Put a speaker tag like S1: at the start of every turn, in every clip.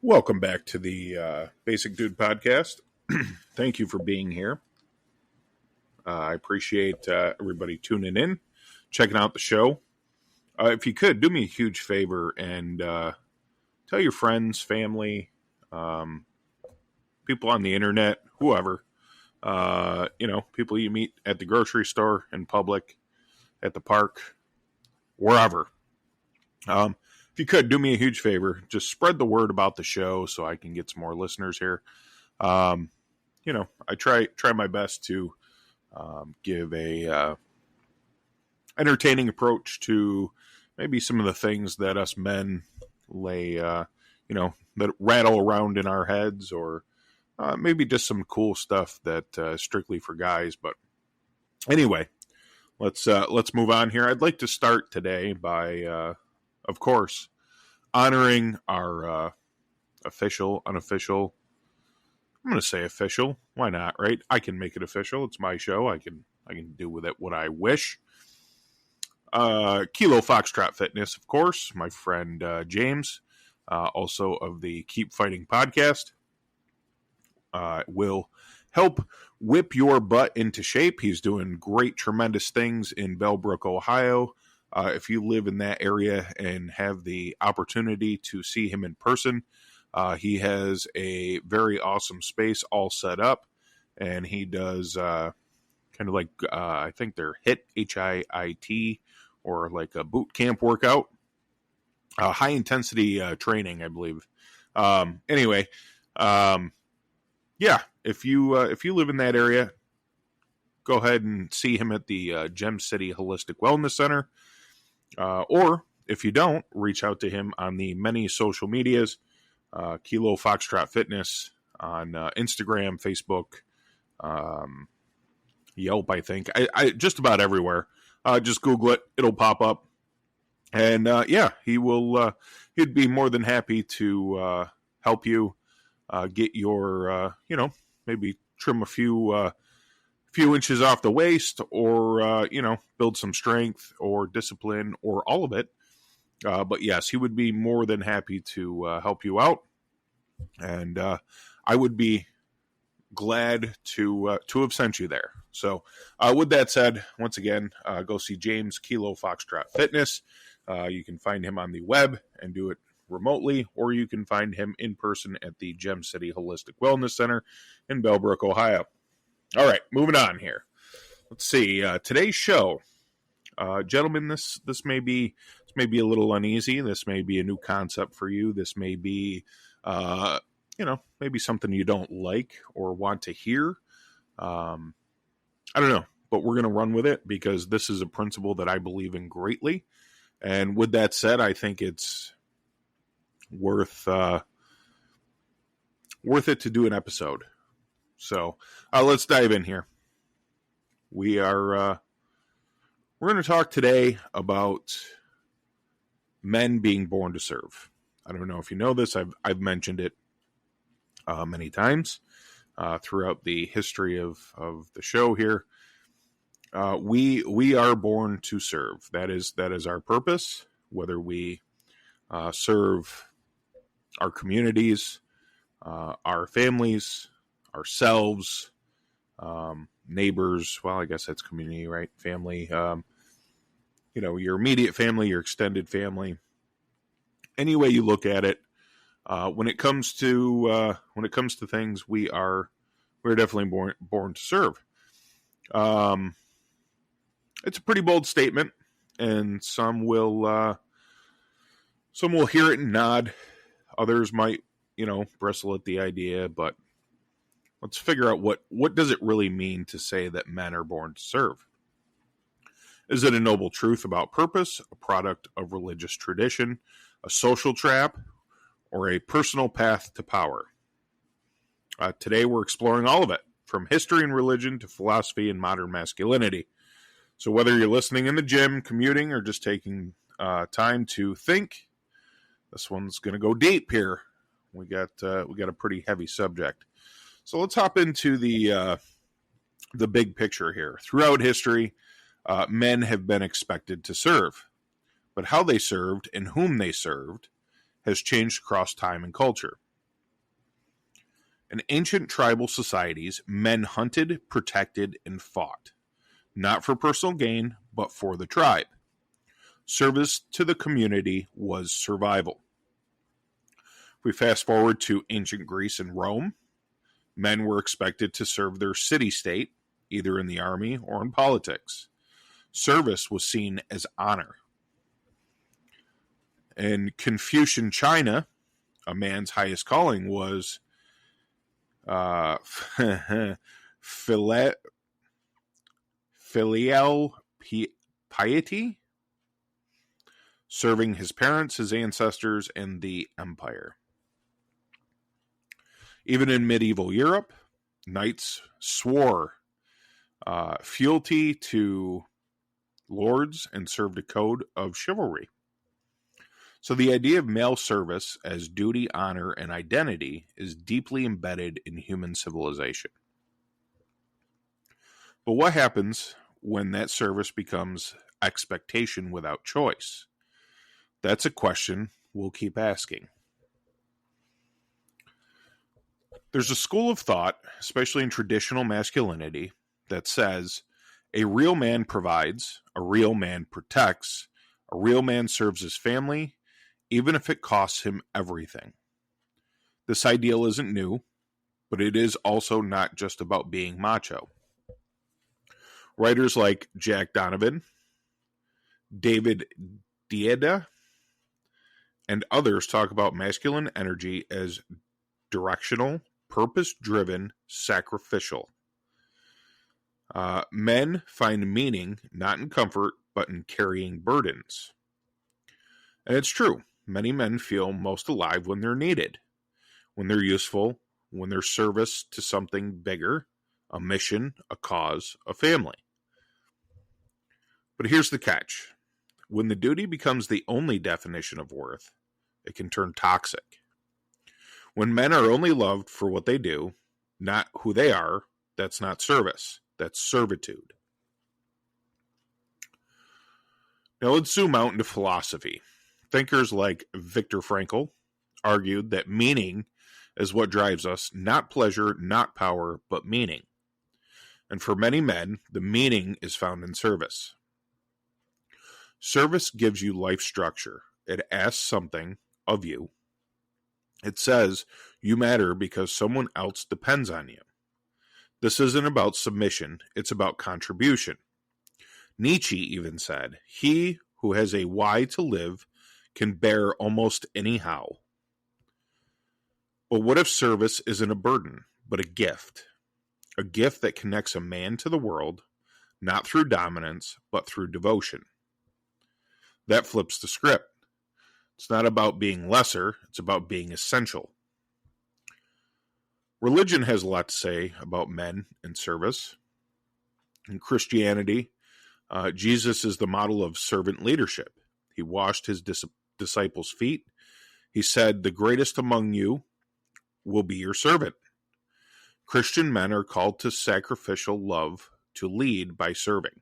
S1: Welcome back to the Basic Dude podcast. Thank you for being here. I appreciate everybody tuning in, checking out the show. If you could, do me a huge favor and tell your friends, family, people on the internet, whoever, people you meet at the grocery store, in public, at the park, wherever. If you could, do me a huge favor, just spread the word about the show so I can get some more listeners here. I try my best to give a entertaining approach to maybe some of the things that us men that rattle around in our heads, or maybe just some cool stuff that is strictly for guys. But anyway, let's move on here. I'd like to start today by of course, honoring our official, unofficial. I'm going to say official. Why not, right? I can make it official. It's my show. I can do with it what I wish. Kilo Foxtrot Fitness, of course. My friend James, also of the Keep Fighting podcast, will help whip your butt into shape. He's doing great, tremendous things in Bellbrook, Ohio. If you live in that area and have the opportunity to see him in person, he has a very awesome space all set up, and he does kind of like, I think they're HIIT, HIIT, or like a boot camp workout, high intensity training, I believe. If you live in that area, go ahead and see him at the Gem City Holistic Wellness Center. Or if you don't, reach out to him on the many social medias, Kilo Foxtrot Fitness on Instagram, Facebook, Yelp, I think. I just about everywhere. Just Google it. It'll pop up. And he'd be more than happy to help you get your, maybe trim a few inches off the waist, or build some strength or discipline, or all of it. But yes, he would be more than happy to help you out, and I would be glad to have sent you there. So with that said, once again, go see James, Kilo Foxtrot Fitness. You can find him on the web and do it remotely, or you can find him in person at the Gem City Holistic Wellness Center in Bellbrook, Ohio. All right, moving on here. Let's see. Today's show, gentlemen. This may be a little uneasy. This may be a new concept for you. This may be, maybe something you don't like or want to hear. I don't know, but we're going to run with it because this is a principle that I believe in greatly. And with that said, I think it's worth it to do an episode. So let's dive in here. We're going to talk today about men being born to serve. I don't know if you know this. I've mentioned it many times throughout the history of the show here. We are born to serve. That is our purpose. Whether we serve our communities, our families, ourselves, neighbors. Well, I guess that's community, right? Family. Your immediate family, your extended family. Any way you look at it, when it comes to things, we're definitely born to serve. It's a pretty bold statement, and some will hear it and nod. Others might, bristle at the idea, but let's figure out what does it really mean to say that men are born to serve? Is it a noble truth about purpose, a product of religious tradition, a social trap, or a personal path to power? Today we're exploring all of it, from history and religion to philosophy and modern masculinity. So whether you're listening in the gym, commuting, or just taking time to think, this one's going to go deep here. We got a pretty heavy subject. So let's hop into the big picture here. Throughout history, men have been expected to serve, but how they served and whom they served has changed across time and culture. In ancient tribal societies, men hunted, protected, and fought, not for personal gain, but for the tribe. Service to the community was survival. If we fast forward to ancient Greece and Rome, men were expected to serve their city-state, either in the army or in politics. Service was seen as honor. In Confucian China, a man's highest calling was filial piety, serving his parents, his ancestors, and the empire. Even in medieval Europe, knights swore fealty to lords and served a code of chivalry. So the idea of male service as duty, honor, and identity is deeply embedded in human civilization. But what happens when that service becomes expectation without choice? That's a question we'll keep asking. There's a school of thought, especially in traditional masculinity, that says a real man provides, a real man protects, a real man serves his family, even if it costs him everything. This ideal isn't new, but it is also not just about being macho. Writers like Jack Donovan, David Dieda, and others talk about masculine energy as directional, purpose-driven, sacrificial. Men find meaning not in comfort, but in carrying burdens. And it's true. Many men feel most alive when they're needed, when they're useful, when they're service to something bigger, a mission, a cause, a family. But here's the catch. When the duty becomes the only definition of worth, it can turn toxic. When men are only loved for what they do, not who they are, that's not service, that's servitude. Now let's zoom out into philosophy. Thinkers like Viktor Frankl argued that meaning is what drives us, not pleasure, not power, but meaning. And for many men, the meaning is found in service. Service gives you life structure. It asks something of you. It says you matter because someone else depends on you. This isn't about submission, it's about contribution. Nietzsche even said, "He who has a why to live can bear almost anyhow." But what if service isn't a burden, but a gift? A gift that connects a man to the world, not through dominance, but through devotion. That flips the script. It's not about being lesser, it's about being essential. Religion has a lot to say about men and service. In Christianity, Jesus is the model of servant leadership. He washed his disciples' feet. He said, "The greatest among you will be your servant." Christian men are called to sacrificial love, to lead by serving.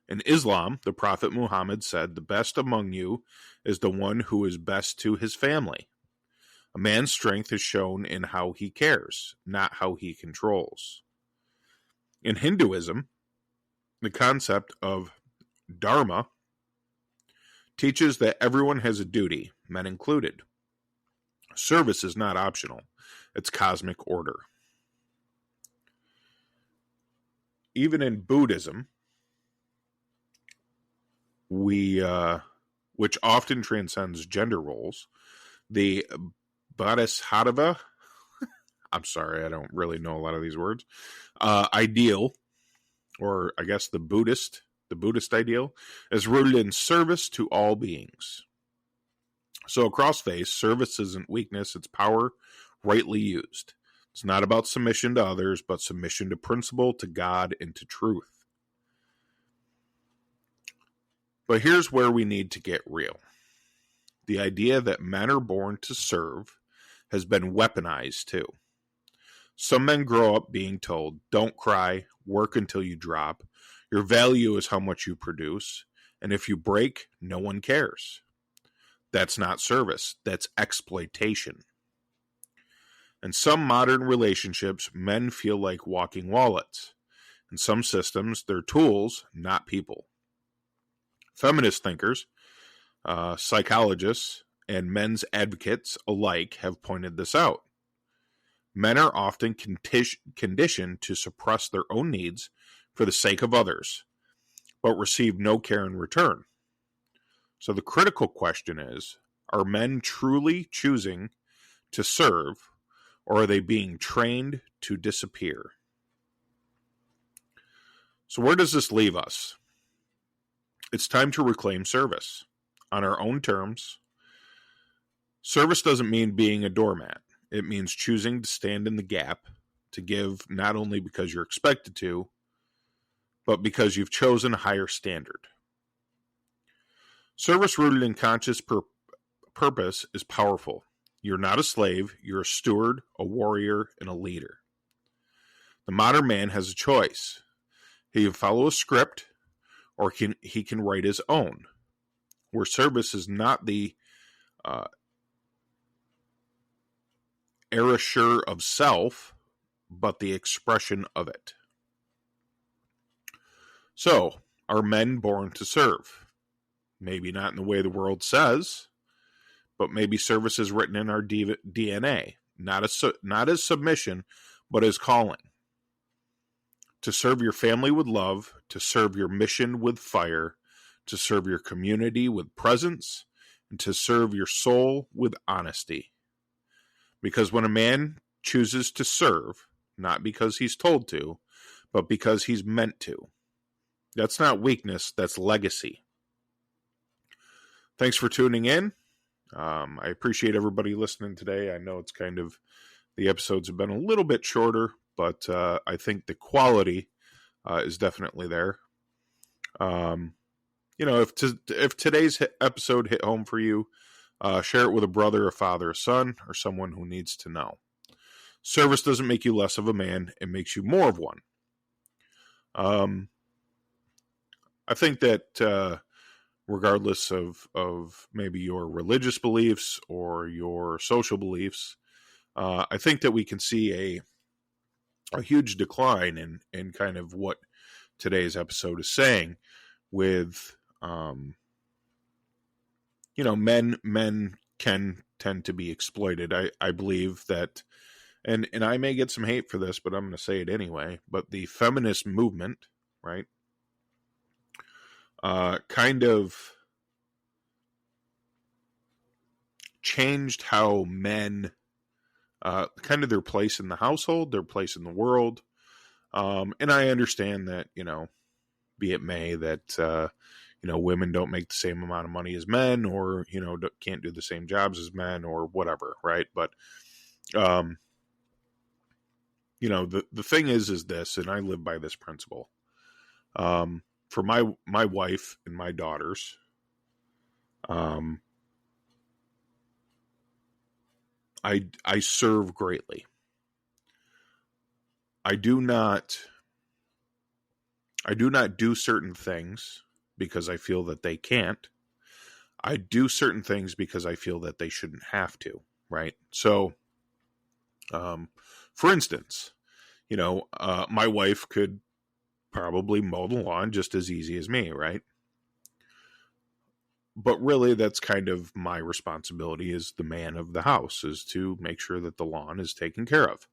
S1: In Islam, the Prophet Muhammad said, "The best among you is the one who is best to his family." A man's strength is shown in how he cares, not how he controls. In Hinduism, the concept of dharma teaches that everyone has a duty, men included. Service is not optional. It's cosmic order. Even in Buddhism, which often transcends gender roles, the Bodhisattva, I'm sorry, I don't really know a lot of these words, ideal, or I guess the Buddhist ideal, is rooted in service to all beings. So across faith, service isn't weakness, it's power rightly used. It's not about submission to others, but submission to principle, to God, and to truth. But here's where we need to get real. The idea that men are born to serve has been weaponized too. Some men grow up being told, "Don't cry, work until you drop. Your value is how much you produce, and if you break, no one cares." That's not service, that's exploitation. In some modern relationships, men feel like walking wallets. In some systems, they're tools, not people. Feminist thinkers, psychologists, and men's advocates alike have pointed this out. Men are often conditioned to suppress their own needs for the sake of others, but receive no care in return. So the critical question is, are men truly choosing to serve, or are they being trained to disappear? So where does this leave us? It's time to reclaim service on our own terms. Service doesn't mean being a doormat. It means choosing to stand in the gap, to give not only because you're expected to, but because you've chosen a higher standard. Service rooted in conscious purpose is powerful. You're not a slave, you're a steward, a warrior, and a leader. The modern man has a choice. He can follow a script, or he can write his own, where service is not the erasure of self, but the expression of it. So, are men born to serve? Maybe not in the way the world says, but maybe service is written in our DNA, not as submission, but as calling. To serve your family with love, to serve your mission with fire, to serve your community with presence, and to serve your soul with honesty. Because when a man chooses to serve, not because he's told to, but because he's meant to, that's not weakness, that's legacy. Thanks for tuning in. I appreciate everybody listening today. I know it's the episodes have been a little bit shorter, but I think the quality is definitely there. If today's episode hit home for you, share it with a brother, a father, a son, or someone who needs to know. Service doesn't make you less of a man; it makes you more of one. I think that regardless of maybe your religious beliefs or your social beliefs, I think that we can see a huge decline in kind of what today's episode is saying with, men can tend to be exploited. I believe that, and I may get some hate for this, but I'm going to say it anyway, but the feminist movement, right, kind of changed how men, kind of their place in the household, their place in the world. And I understand that, be it may that, women don't make the same amount of money as men, or, can't do the same jobs as men, or whatever. Right. But, the thing is this, and I live by this principle, for my wife and my daughters, I serve greatly. I do not do certain things because I feel that they can't. I do certain things because I feel that they shouldn't have to, right? So, for instance, my wife could probably mow the lawn just as easy as me, right? But really, that's kind of my responsibility as the man of the house, is to make sure that the lawn is taken care of.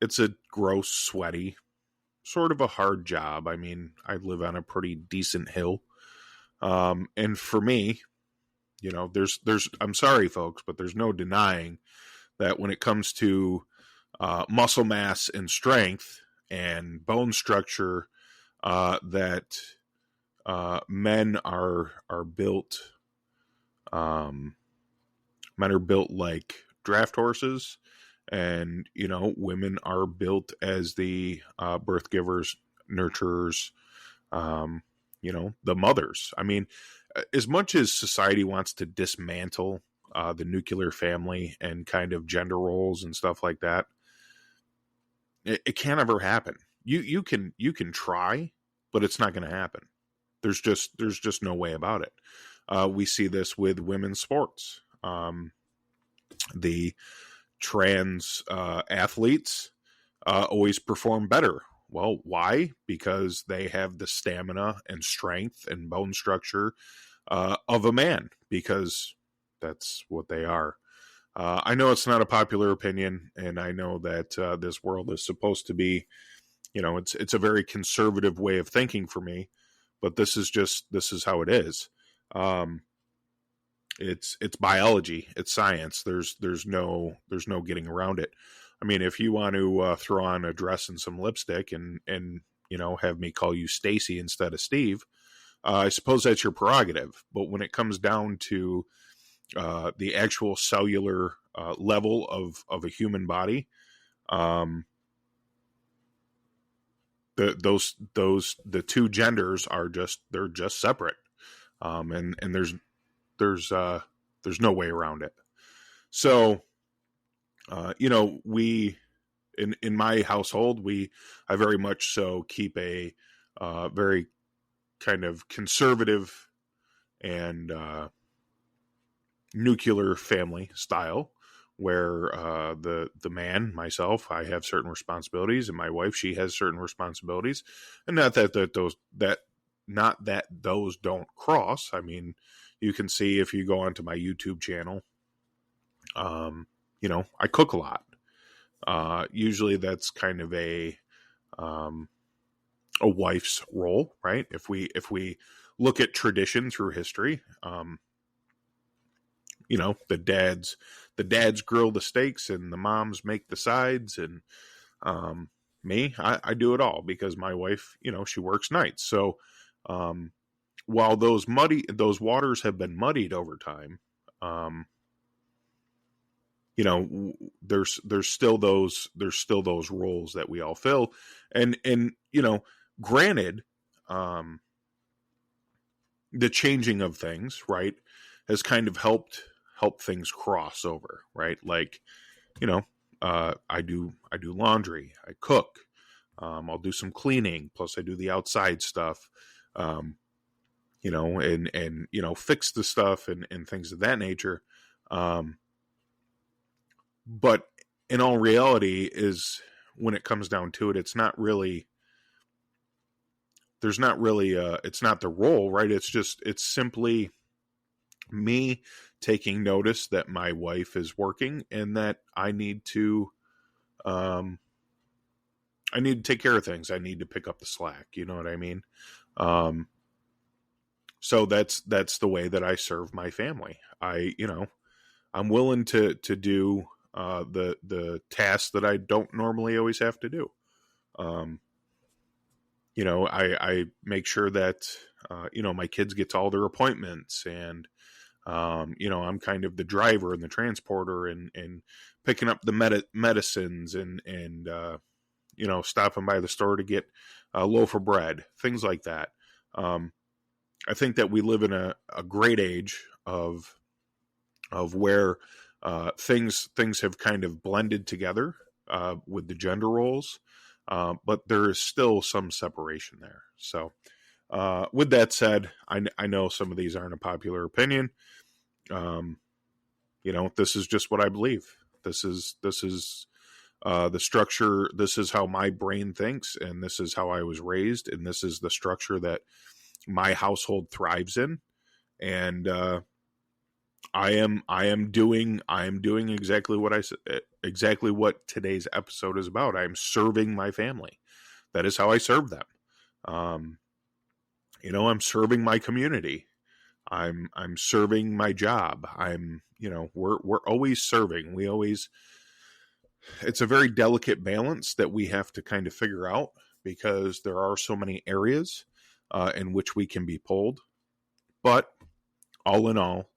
S1: It's a gross, sweaty, sort of a hard job. I mean, I live on a pretty decent hill. And for me, there's, I'm sorry folks, but there's no denying that when it comes to, muscle mass and strength and bone structure, that, men are built, men are built like draft horses, and, women are built as the, birth givers, nurturers, the mothers. I mean, as much as society wants to dismantle, the nuclear family and kind of gender roles and stuff like that, it can't ever happen. You can try, but it's not going to happen. There's just no way about it. We see this with women's sports. The trans athletes always perform better. Well, why? Because they have the stamina and strength and bone structure of a man, because that's what they are. I know it's not a popular opinion, and I know that this world is supposed to be, it's a very conservative way of thinking for me, but this is how it is. It's biology, it's science. There's no getting around it. I mean, if you want to throw on a dress and some lipstick and have me call you Stacy instead of Steve, I suppose that's your prerogative. But when it comes down to the actual cellular level of a human body, the two genders are they're just separate, and there's no way around it. So, we in my household, I very much so keep a very kind of conservative and nuclear family style, where the man, myself, I have certain responsibilities, and my wife, she has certain responsibilities, and not that those don't cross. I mean, you can see if you go onto my YouTube channel, I cook a lot. Usually that's kind of a wife's role, right? If we look at tradition through history, the dads grill the steaks and the moms make the sides, and me, I do it all because my wife, she works nights. So while those waters have been muddied over time, there's still those roles that we all fill, and granted, the changing of things, right, has kind of helped things cross over, right? Like, I do laundry, I cook, I'll do some cleaning, plus I do the outside stuff, and fix the stuff and things of that nature. But in all reality, is when it comes down to it, it's not really it's not the role, right? It's simply me taking notice that my wife is working and that I need to take care of things. I need to pick up the slack. You know what I mean? So that's the way that I serve my family. I'm willing to do the tasks that I don't normally always have to do. I make sure that my kids get to all their appointments, and I'm kind of the driver and the transporter, and picking up the medicines, and stopping by the store to get a loaf of bread, things like that. I think that we live in a great age of where things have kind of blended together with the gender roles, but there is still some separation there. So with that said, I know some of these aren't a popular opinion. This is just what I believe. This is the structure. This is how my brain thinks, and this is how I was raised, and this is the structure that my household thrives in. And I am doing exactly what today's episode is about. I'm serving my family. That is how I serve them. I'm serving my community. I'm serving my job. We're always serving. It's a very delicate balance that we have to kind of figure out, because there are so many areas in which we can be pulled. But all in all,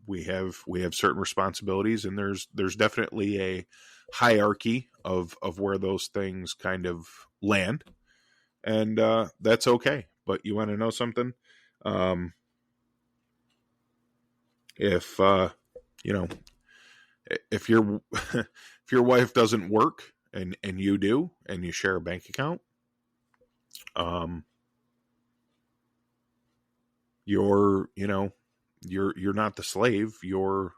S1: we have certain responsibilities, and there's definitely a hierarchy of where those things kind of land, and that's okay. But you want to know something? If if your if your wife doesn't work and you do, and you share a bank account, you're not the slave. You're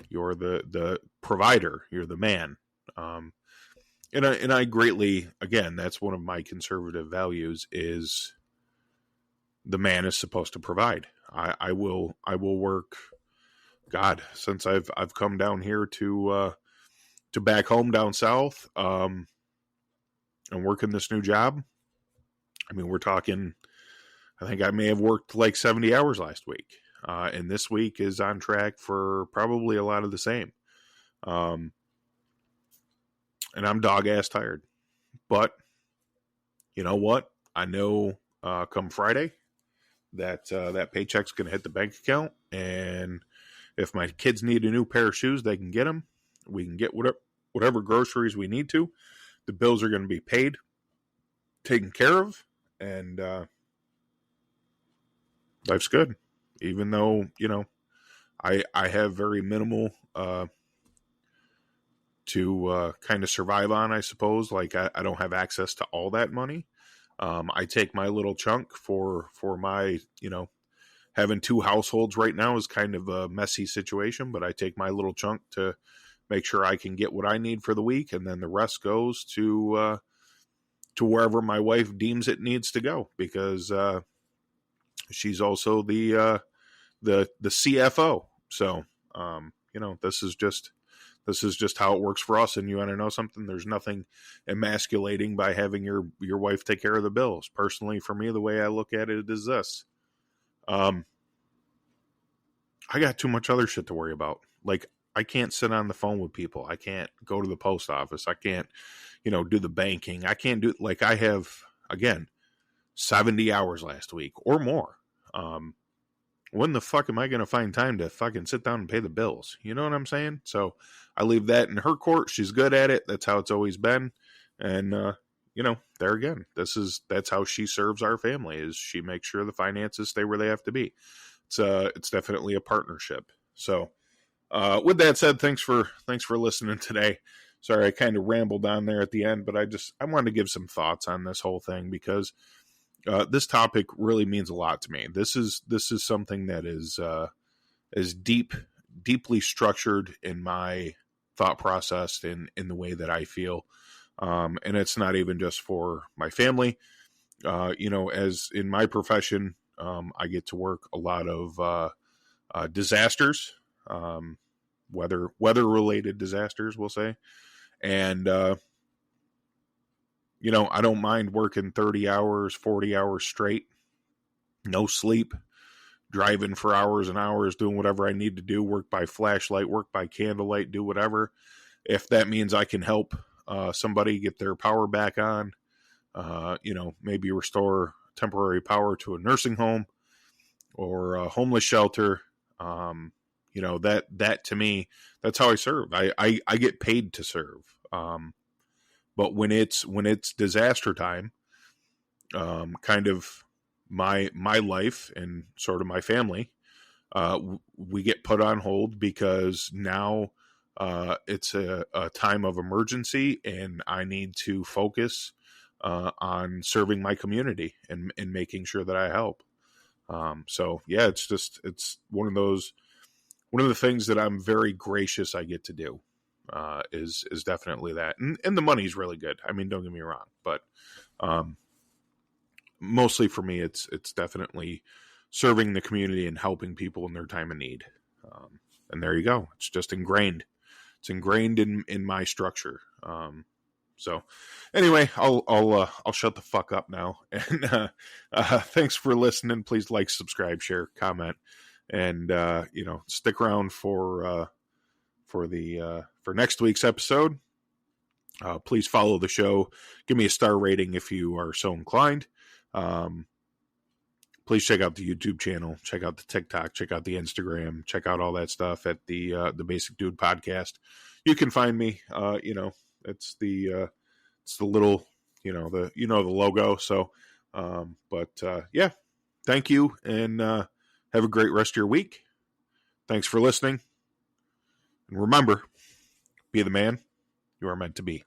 S1: You're the provider. You're the man. And I greatly, again, that's one of my conservative values is the man is supposed to provide. I will work. God, since I've come down here to back home down south, and working this new job. I mean, we're talking. I think I may have worked like 70 hours last week, and this week is on track for probably a lot of the same. And I'm dog ass tired, but you know what? I know come Friday that that paycheck's going to hit the bank account, and if my kids need a new pair of shoes, they can get them. We can get whatever groceries we need to. The bills are going to be paid, taken care of, and life's good. Even though, I have very minimal to kind of survive on, I suppose. Like I don't have access to all that money. I take my little chunk for my, having two households right now is kind of a messy situation, but I take my little chunk to make sure I can get what I need for the week, and then the rest goes to wherever my wife deems it needs to go, because she's also the CFO. So this is just how it works for us. And you want to know something? There's nothing emasculating by having your wife take care of the bills. Personally, for me, the way I look at it is this: I got too much other shit to worry about. Like, I can't sit on the phone with people. I can't go to the post office. I can't, do the banking. I can't do, like, I have, again, 70 hours last week or more. When the fuck am I going to find time to fucking sit down and pay the bills? You know what I'm saying? So I leave that in her court. She's good at it. That's how it's always been. And, there again, that's how she serves our family, is she makes sure the finances stay where they have to be. It's definitely a partnership. So, with that said, thanks for listening today. Sorry, I kind of rambled on there at the end, but I wanted to give some thoughts on this whole thing, because this topic really means a lot to me. This is something that is deeply structured in my thought process, in the way that I feel. And it's not even just for my family. As in my profession, I get to work a lot of disasters, weather related disasters, we'll say. And, I don't mind working 30 hours, 40 hours straight, no sleep, driving for hours and hours, doing whatever I need to do, work by flashlight, work by candlelight, do whatever. If that means I can help somebody get their power back on, maybe restore temporary power to a nursing home or a homeless shelter, that to me, that's how I serve. I get paid to serve. But when it's disaster time, kind of my life and sort of my family, we get put on hold, because now it's a time of emergency, and I need to focus on serving my community and making sure that I help. So yeah, it's one of the things that I'm very gracious I get to do. Is definitely that, and the money's really good. I mean, don't get me wrong, but mostly for me, it's definitely serving the community and helping people in their time of need. And there you go. It's just ingrained. It's ingrained in my structure. So anyway, I'll shut the fuck up now. And thanks for listening. Please like, subscribe, share, comment, and stick around for next week's episode. Please follow the show. Give me a star rating if you are so inclined. Please check out the YouTube channel. Check out the TikTok. Check out the Instagram. Check out all that stuff at the Basic Dude Podcast. You can find me. It's the little the logo. So, yeah. Thank you, and have a great rest of your week. Thanks for listening. And remember, be the man you are meant to be.